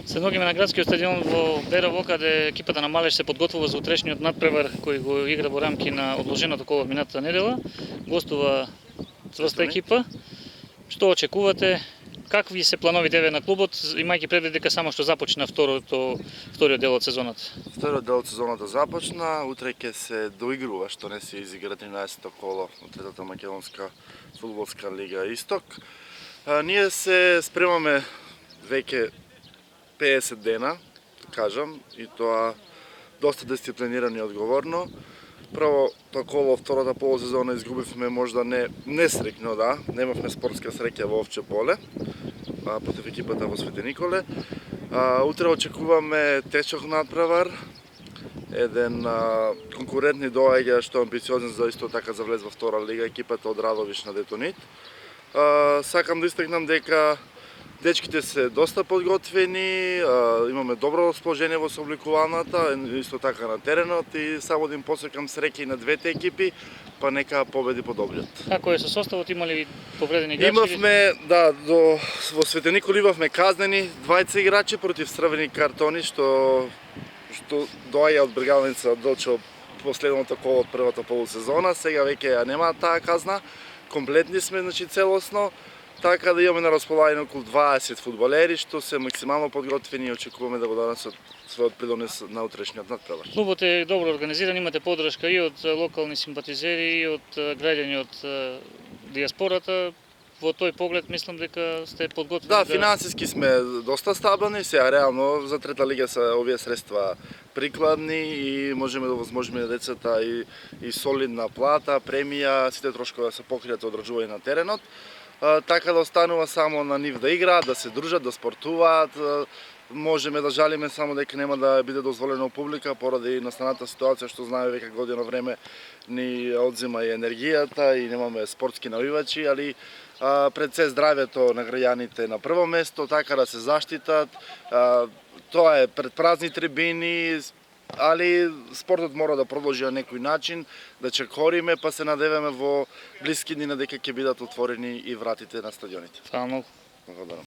Се наоѓаме на градскиот стадион во Берово, каде екипата на Малеш се подготвува за утрешниот надпревар кој го игра во рамки на одложеното коло минатата недела. Гостува цврста екипа. Што очекувате? Какви се плановите на клубот, имајќи предвид дека само што започна вториот дел од сезоната? Вториот дел од сезоната започна, утре ќе се доигрува што не се изигра 13-то коло од третата македонска фудбалска лига Исток. Ние се спремаме веќе 50 дена, кажам, и тоа доста дисциплинирано и одговорно. Прво тоа коло втората полусезона изгубивме можда несреќно, да, немавме спортска среќа во Овче поле против екипата во Свети Николе. Утре очекуваме тешок надпревар, еден конкурентни доаѓа што е амбициозен за исто така за влез во втора лига, екипата од Радовиш на Детонит. Сакам да истакнам дека дечките се доста подготвени, имаме добро расположение во собликуваната, исто така на теренот и само да им посекам среќа и на двете екипи, па нека победи подобриот. Како е со составот, има ли повредени играчи? Имавме, да, во Свети Никола имавме казнени двајца играчи против црвени картони што доаѓа од Бргалница Дочо последното коло од првата полусезона, сега веќе ја нема таа казна. Комплетни сме, значи целосно, така да имаме на располагање околу 20 фудбалери што се максимално подготвени и очекуваме да го донесат својот придонес на утрешниот надпревар. Клубот е добро организиран, имате поддршка и од локални симпатизери, и од граѓани од диаспората. Во тој поглед мислам дека сте подготвени. Да, финансиски сме доста стабилни, сега реално за трета лига се овие средства прикладни и можеме да возможиме децата и солидна плата, премија, сите трошкови да се покријат од одржување на теренот. Така да останува само на нив да играат, да се дружат, да спортуваат. Можеме да жалиме само дека нема да биде дозволено публика поради настаната ситуација што знаеме веќе година време ни одзема и енергијата и немаме спортски навивачи, али пред се здравјето на граѓаните на прво место, така да се заштитат. Тоа е пред празни трибини, али спортот мора да продолжи на некој начин, да чекориме, па се надеваме во блиски дни дека ќе бидат отворени и вратите на стадионите. Фала многу. Благодарам.